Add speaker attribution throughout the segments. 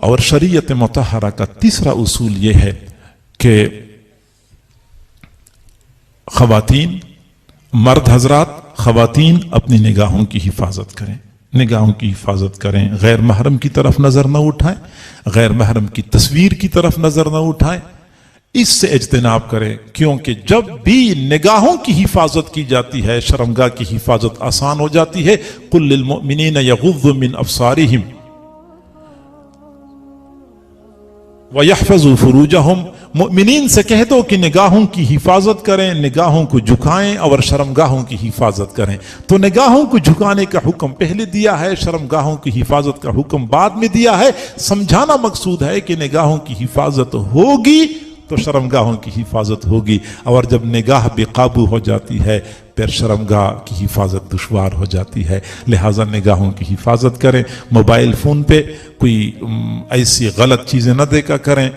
Speaker 1: اور شریعت مطہرہ کا تیسرا اصول یہ ہے کہ خواتین، مرد حضرات، خواتین اپنی نگاہوں کی حفاظت کریں، نگاہوں کی حفاظت کریں، غیر محرم کی طرف نظر نہ اٹھائیں، غیر محرم کی تصویر کی طرف نظر نہ اٹھائیں، اس سے اجتناب کریں، کیونکہ جب بھی نگاہوں کی حفاظت کی جاتی ہے شرمگاہ کی حفاظت آسان ہو جاتی ہے۔ قُل لِّلْمُؤْمِنِينَ يَغُضُّوا مِنْ أَبْصَارِهِمْ وَيَحْفَظُوا فُرُوجَهُمْ، مؤمنین سے کہہ دو کہ نگاہوں کی حفاظت کریں، نگاہوں کو جھکائیں اور شرمگاہوں کی حفاظت کریں۔ تو نگاہوں کو جھکانے کا حکم پہلے دیا ہے، شرمگاہوں کی حفاظت کا حکم بعد میں دیا ہے۔ سمجھانا مقصود ہے کہ نگاہوں کی حفاظت ہوگی تو شرمگاہوں کی حفاظت ہوگی، اور جب نگاہ بے قابو ہو جاتی ہے پھر شرمگاہ کی حفاظت دشوار ہو جاتی ہے۔ لہٰذا نگاہوں کی حفاظت کریں، موبائل فون پہ کوئی ایسی غلط چیزیں نہ دیکھا کریں،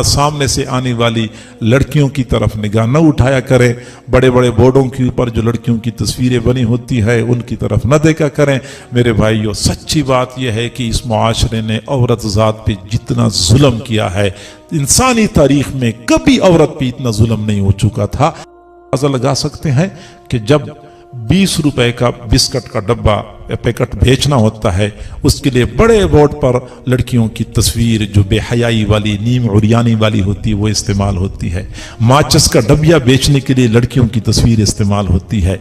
Speaker 1: سامنے سے آنے والی لڑکیوں کی طرف نگاہ نہ اٹھایا کریں، بڑے بڑے بورڈوں کے اوپر جو لڑکیوں کی تصویریں بنی ہوتی ہے ان کی طرف نہ دیکھا کریں۔ میرے بھائیو، سچی بات یہ ہے کہ اس معاشرے نے عورت ذات پہ جتنا ظلم کیا ہے، انسانی تاریخ میں کبھی عورت پہ اتنا ظلم نہیں ہو چکا تھا۔ اندازہ لگا سکتے ہیں کہ جب 20 روپے کا بسکٹ کا ڈبہ یا پیکٹ بیچنا ہوتا ہے، اس کے لیے بڑے بورڈ پر لڑکیوں کی تصویر جو بے حیائی والی، نیم عریانی والی ہوتی ہے وہ استعمال ہوتی ہے۔ ماچس کا ڈبیا بیچنے کے لیے لڑکیوں کی تصویر استعمال ہوتی ہے۔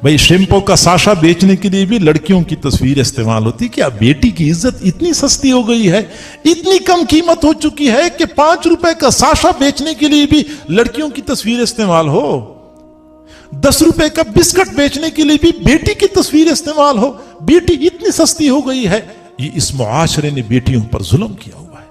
Speaker 1: بھئی شیمپو کا ساشا بیچنے کے لیے بھی لڑکیوں کی تصویر استعمال ہوتی ہے۔ کیا بیٹی کی عزت اتنی سستی ہو گئی ہے، اتنی کم قیمت ہو چکی ہے کہ 5 روپے کا ساشا بیچنے کے لیے بھی لڑکیوں کی تصویر استعمال ہو؟ 10 روپے کا بسکٹ بیچنے کے لیے بھی بیٹی کی تصویر استعمال ہو؟ بیٹی اتنی سستی ہو گئی ہے۔ یہ اس معاشرے نے بیٹیوں پر ظلم کیا ہوا ہے۔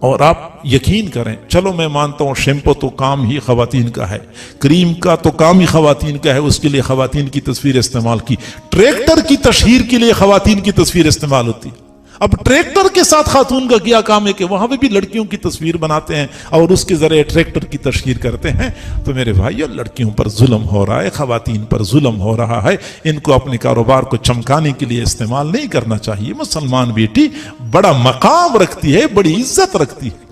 Speaker 1: اور آپ یقین کریں، چلو میں مانتا ہوں شیمپو تو کام ہی خواتین کا ہے، کریم کا تو کام ہی خواتین کا ہے، اس کے لیے خواتین کی تصویر استعمال کی۔ ٹریکٹر کی تشہیر کے لیے خواتین کی تصویر استعمال ہوتی ہے۔ اب ٹریکٹر کے ساتھ خاتون کا کیا کام ہے کہ وہاں پہ بھی لڑکیوں کی تصویر بناتے ہیں اور اس کے ذریعے ٹریکٹر کی تشہیر کرتے ہیں۔ تو میرے بھائیو، لڑکیوں پر ظلم ہو رہا ہے، خواتین پر ظلم ہو رہا ہے۔ ان کو اپنے کاروبار کو چمکانے کے لیے استعمال نہیں کرنا چاہیے۔ مسلمان بیٹی بڑا مقام رکھتی ہے، بڑی عزت رکھتی ہے۔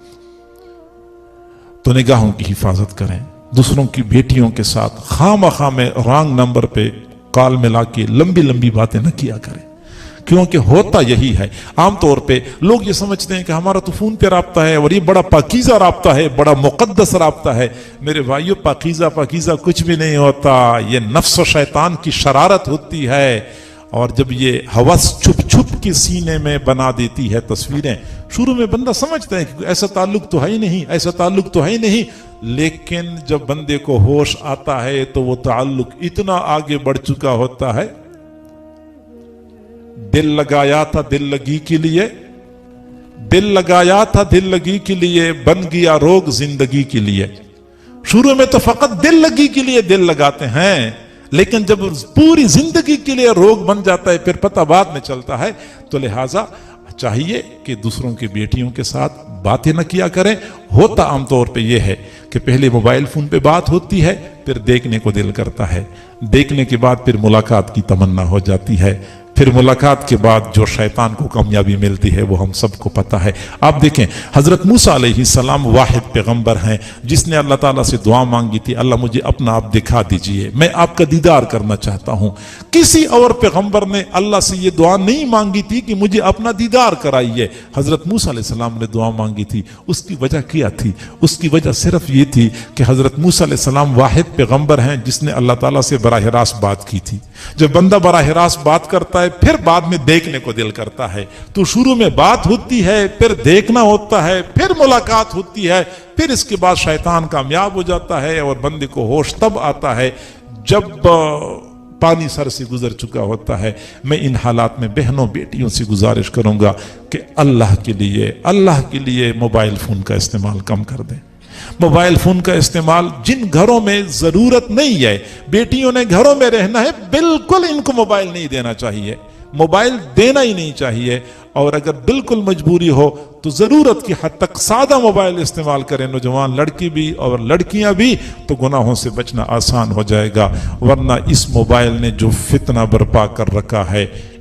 Speaker 1: تو نگاہوں کی حفاظت کریں، دوسروں کی بیٹیوں کے ساتھ خواہ مخواہ میں رانگ نمبر پہ کال ملا کے لمبی لمبی باتیں نہ کیا کریں، کیونکہ ہوتا یہی ہے۔ عام طور پہ لوگ یہ سمجھتے ہیں کہ ہمارا تو فون پہ رابطہ ہے اور یہ بڑا پاکیزہ رابطہ ہے، بڑا مقدس رابطہ ہے۔ میرے بھائیو، پاکیزہ کچھ بھی نہیں ہوتا، یہ نفس و شیطان کی شرارت ہوتی ہے۔ اور جب یہ ہوس چھپ چھپ کے سینے میں بنا دیتی ہے تصویریں، شروع میں بندہ سمجھتا ہے کہ ایسا تعلق تو ہے ہی نہیں، ایسا تعلق تو ہے ہی نہیں، لیکن جب بندے کو ہوش آتا ہے تو وہ تعلق اتنا آگے بڑھ چکا ہوتا ہے۔ دل لگایا تھا دل لگی کے لیے، دل لگایا تھا دل لگی کے لیے، بن گیا روگ زندگی کے لیے۔ شروع میں تو فقط دل لگی کے لیے دل لگاتے ہیں، لیکن جب پوری زندگی کے لیے روگ بن جاتا ہے پھر پتہ بعد میں چلتا ہے۔ تو لہٰذا چاہیے کہ دوسروں کی بیٹیوں کے ساتھ باتیں نہ کیا کریں۔ ہوتا عام طور پہ یہ ہے کہ پہلے موبائل فون پہ بات ہوتی ہے، پھر دیکھنے کو دل کرتا ہے، دیکھنے کے بعد پھر ملاقات کی تمنا ہو جاتی ہے، پھر ملاقات کے بعد جو شیطان کو کامیابی ملتی ہے وہ ہم سب کو پتہ ہے۔ آپ دیکھیں، حضرت موسیٰ علیہ السلام واحد پیغمبر ہیں جس نے اللہ تعالیٰ سے دعا مانگی تھی، اللہ مجھے اپنا آپ دکھا دیجئے، میں آپ کا دیدار کرنا چاہتا ہوں۔ کسی اور پیغمبر نے اللہ سے یہ دعا نہیں مانگی تھی کہ مجھے اپنا دیدار کرائیے۔ حضرت موسیٰ علیہ السلام نے دعا مانگی تھی۔ اس کی وجہ کیا تھی؟ اس کی وجہ صرف یہ تھی کہ حضرت موسیٰ علیہ السلام واحد پیغمبر ہیں جس نے اللہ تعالیٰ سے براہ راست بات کی تھی۔ جب بندہ براہ راست بات کرتا ہے پھر بعد میں دیکھنے کو دل کرتا ہے، تو شروع میں بات ہوتی ہے، پھر دیکھنا ہوتا ہے، پھر ملاقات ہوتی ہے، پھر اس کے بعد شیطان کامیاب ہو جاتا ہے اور بندے کو ہوش تب آتا ہے جب پانی سر سے گزر چکا ہوتا ہے۔ میں ان حالات میں بہنوں بیٹیوں سے گزارش کروں گا کہ اللہ کے لیے موبائل فون کا استعمال کم کر دیں۔ موبائل فون کا استعمال جن گھروں میں ضرورت نہیں ہے، بیٹیوں نے گھروں میں رہنا ہے، بالکل ان کو موبائل نہیں دینا چاہیے، موبائل دینا ہی نہیں چاہیے۔ اور اگر بالکل مجبوری ہو تو ضرورت کی حد تک سادہ موبائل استعمال کریں، نوجوان لڑکی بھی اور لڑکیاں بھی، تو گناہوں سے بچنا آسان ہو جائے گا۔ ورنہ اس موبائل نے جو فتنہ برپا کر رکھا ہے،